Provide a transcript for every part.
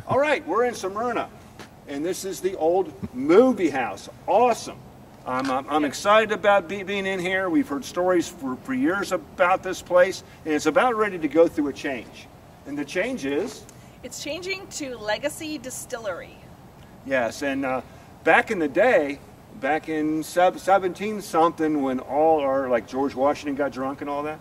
All right, we're in Smyrna, and this is the old movie house. Awesome. I'm excited about being in here. We've heard stories for years about this place, and it's about ready to go through a change. And the change is? It's changing to Legacy Distilling. Yes, and back in the day, back in 17-something, when all our, like George Washington got drunk and all that,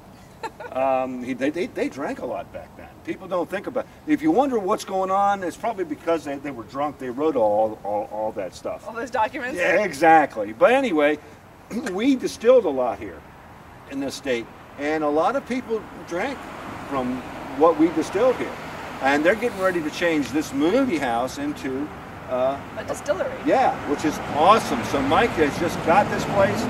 they drank a lot back then. People don't think about it. If you wonder what's going on, it's probably because they were drunk. They wrote all that stuff. All those documents? Yeah, exactly. But anyway, we distilled a lot here in this state, and a lot of people drank from what we distilled here. And they're getting ready to change this movie house into a distillery. Yeah, which is awesome. So Mike has just got this place.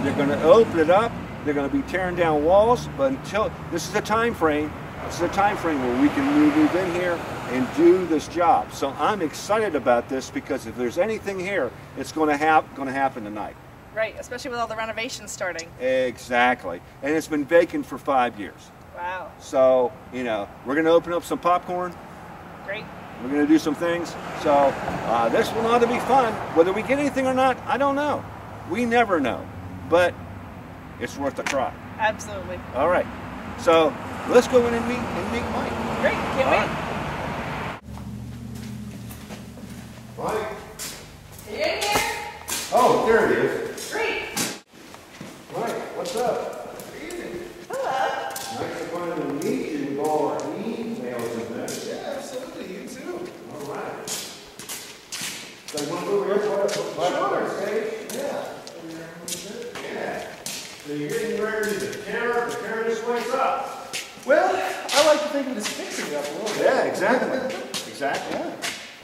They're going to open it up. They're going to be tearing down walls, but until this is a time frame. This is a time frame where we can move in here and do this job. So I'm excited about this because if there's anything here, it's going to happen tonight. Right, especially with all the renovations starting. Exactly, and it's been vacant for 5 years. Wow. So we're going to open up some popcorn. Great. We're going to do some things. So this will ought to be fun. Whether we get anything or not, I don't know. We never know, but it's worth a try. Absolutely. All right. So let's go in and meet Mike. Great. Can't wait. Mike. Are you in here? Oh, there it is. Great. Mike, what's up? Good evening. Hello. Nice to finally meet you with all our emails and this. Yeah, absolutely. You too. All right. So you want to go over here? Sure. Stage? Yeah. Yeah. So you're getting ready to tear this place up. Well, I like to think of it as fixing it up a little bit. Yeah, exactly. Exactly. Yeah.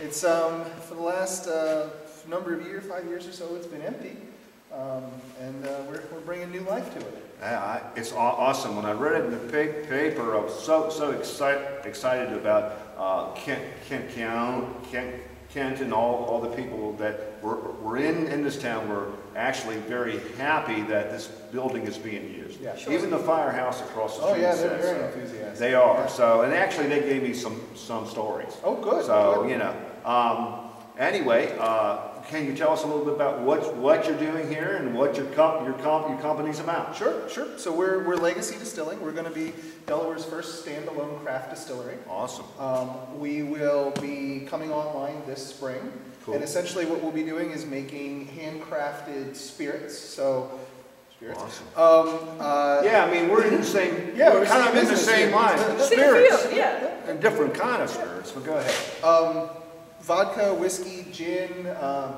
It's for the last number of years, 5 years or so, it's been empty, and we're bringing new life to it. It's awesome. When I read it in the paper, I was so excited about Kent and all the people that were in this town were actually very happy that this building is being used. Yeah, sure. Even the firehouse across the street. Oh yeah, they're says very so. enthusiastic. They are. Yeah. So, and actually they gave me some stories. Oh good. So, good. Anyway, can you tell us a little bit about what you're doing here and what your company's about? Sure. So we're Legacy Distilling. We're going to be Delaware's first standalone craft distillery. Awesome. We will be coming online this spring. Cool. And essentially what we'll be doing is making handcrafted spirits. So, spirits. Awesome. Yeah, I mean, we're in the same, yeah, we're kind of in the same line. Spirits. Same field, yeah. And different kind of spirits, but go ahead. Vodka, whiskey, gin,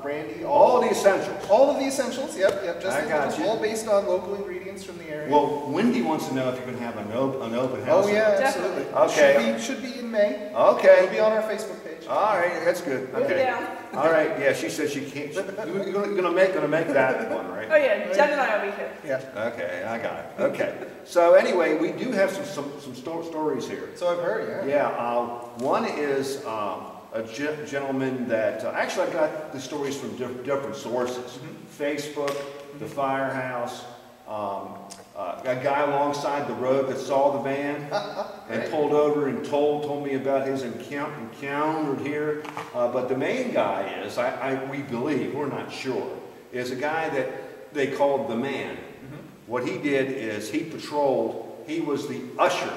brandy. All the essentials. All of the essentials, yep. I got you. All based on local ingredients from the area. Well, Wendy wants to know if you're going to have an open house. Oh yeah, Definitely. absolutely. Okay. Should be in May. Okay. It'll be on our Facebook page. All right, that's good. Put it Okay. down. All right, yeah, she says she can't. You're gonna make that one, right? Oh yeah, Jen and I will be here. Yeah. Okay, I got it. Okay. So anyway, we do have some stories here. So I've heard, yeah. Yeah. One is a gentleman that actually I got the stories from different sources. Facebook, the firehouse. A guy alongside the road that saw the van and pulled over and told me about his encounter here. But the main guy is, we believe, we're not sure, is a guy that they called the Man. What he did is he patrolled, he was the usher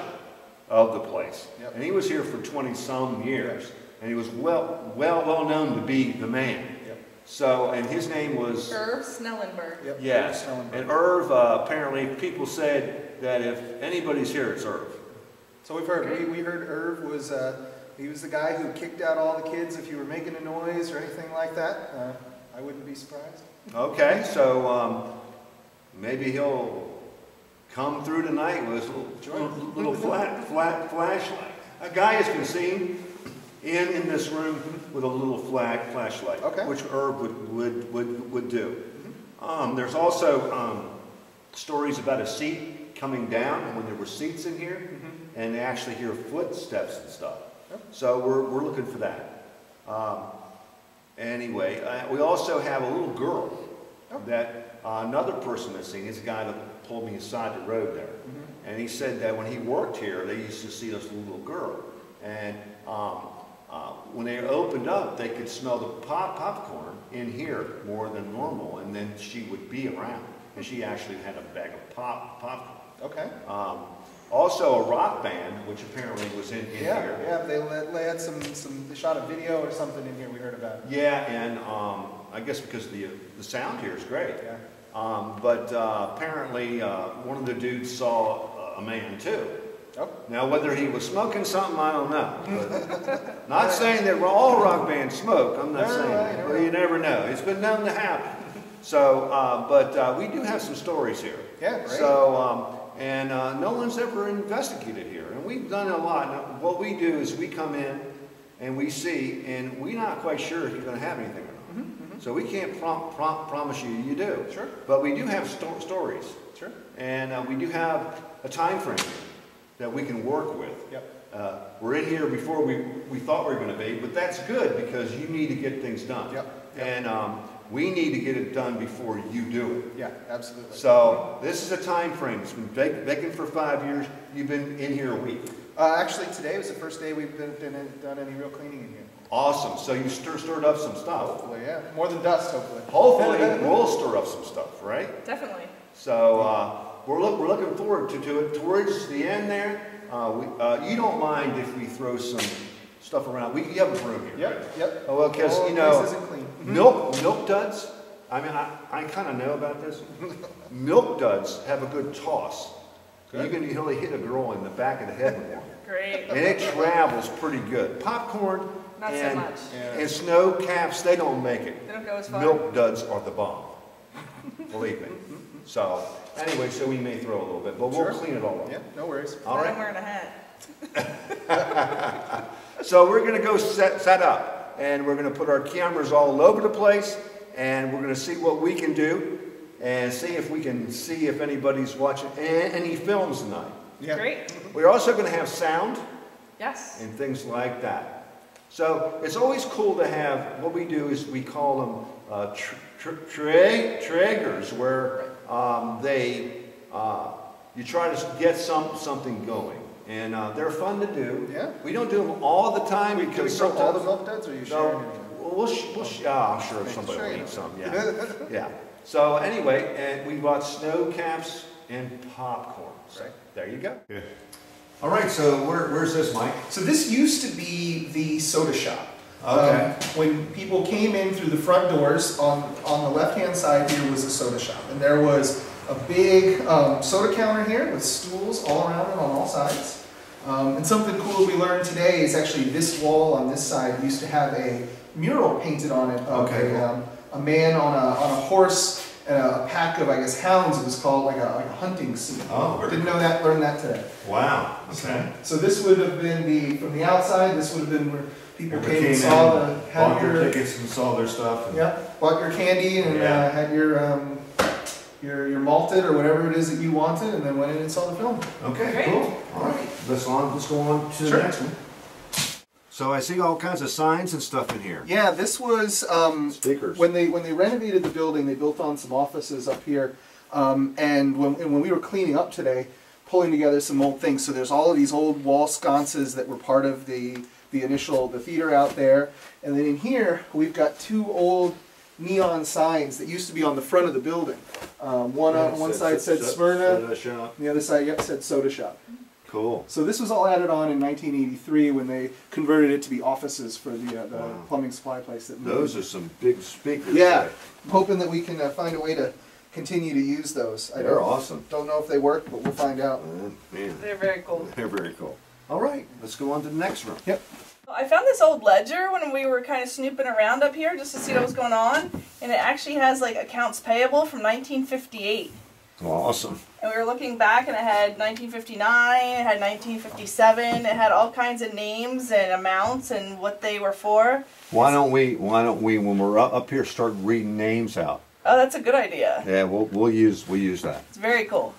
of the place. Yep. And he was here for 20-some years. And he was well known to be the Man. So, and his name was Irv Snellenberg. Yep. Yes, Irv Snellenberg. and Irv, apparently people said that if anybody's here, it's Irv. So we've heard, we heard Irv was, he was the guy who kicked out all the kids if you were making a noise or anything like that. I wouldn't be surprised. Okay, so maybe he'll come through tonight with his little flat flashlight. A guy has been seen in this room with a little flashlight, okay, which Irv would do. There's also stories about a seat coming down when there were seats in here, and they actually hear footsteps and stuff. So we're looking for that. Anyway, we also have a little girl that another person has seen. He's a guy that pulled me aside the road there, and he said that when he worked here, they used to see this little girl, and when they opened up, they could smell the popcorn in here more than normal, and then she would be around, and she actually had a bag of popcorn. Okay. Also a rock band, which apparently was in here. Yeah, they had they shot a video or something in here we heard about. Yeah, and I guess because the sound here is great. Yeah. But apparently one of the dudes saw a man too. Oh. Now whether he was smoking something, I don't know. But not saying that all rock bands smoke. I'm not saying that. But you never know. It's been known to happen. So, but we do have some stories here. Yeah, great. So, and no one's ever investigated here, and we've done a lot. Now, what we do is we come in and we see, and we're not quite sure if you're going to have anything or not. So we can't promise you do. Sure. But we do have stories. Sure. And we do have a time frame that we can work with. Yep. We're in here before we thought we were going to be, but that's good because you need to get things done. Yep. And we need to get it done before you do it. Yeah, absolutely. So this is a time frame. It's been vacant for 5 years. You've been in here a week. Actually, today was the first day we've done any real cleaning in here. Awesome. So you stirred up some stuff. Hopefully, yeah. More than dust, hopefully. Hopefully, we'll stir up some stuff, right? Definitely. So we're looking forward to it. Towards the end there, you don't mind if we throw some stuff around. You have a broom here. Yep, right? yep. Oh, well, because, you This know, isn't clean. milk duds, I mean, I kind of know about this. Milk duds have a good toss. You can really hit a girl in the back of the head with one. Great. And it travels pretty good. Popcorn Not so and, much. and snow caps, they don't make it. They don't go as far. Milk duds are the bomb. Believe me. So, anyway, so we may throw a little bit, but we'll clean it all up. Yeah, no worries. All I'm right? wearing a hat. So we're going to go set up, and we're going to put our cameras all over the place, and we're going to see what we can do, and see if we can see if anybody's watching any films tonight. Yeah. Great. We're also going to have sound Yes. and things like that. So it's always cool to have, what we do is we call them triggers, where you try to get something going. And they're fun to do. Yeah. We don't do them all the time Can we because throw all the sometimes... milk duds, or are you sharing No, anything? I'm sure if somebody will eat some, yeah. Yeah. So anyway, and we bought snow caps and popcorn. So Right. there you go. Yeah. All right, so where's this, Mike? So this used to be the soda shop. Okay. When people came in through the front doors, on the left-hand side here was a soda shop. And there was a big soda counter here with stools all around it on all sides. And something cool we learned today is actually this wall on this side used to have a mural painted on it of a man on a horse and a pack of, I guess, hounds. It was called like a hunting scene. Oh, didn't know that. Learned that today. Wow. Okay. So this would have been from the outside. This would have been where people Everybody came and came saw in, the bought their tickets and saw their stuff. And Yep, bought your candy and Yeah. had your malted or whatever it is that you wanted, and then went in and saw the film. Okay, Great. cool. All right, let's go on to Sure. the next one. So I see all kinds of signs and stuff in here. Yeah, this was Stickers. when they renovated the building. They built on some offices up here, and when we were cleaning up today, pulling together some old things. So there's all of these old wall sconces that were part of the theater out there, and then in here we've got two old neon signs that used to be on the front of the building. One on one side said Smyrna, Shop. the other side said Soda Shop. Cool. So this was all added on in 1983 when they converted it to be offices for the plumbing supply place that moved. Those are some big speakers. Yeah, there. I'm hoping that we can find a way to continue to use those. They're awesome. Don't know if they work, but we'll find out. Man, They're very cool. they're very cool. All right, let's go on to the next room. Yep. I found this old ledger when we were kind of snooping around up here just to see what was going on, and it actually has like accounts payable from 1958. Awesome. And we were looking back, and it had 1959, it had 1957, it had all kinds of names and amounts and what they were for. Why don't we, when we're up here, start reading names out? Oh, that's a good idea. Yeah, we'll use that. It's very cool.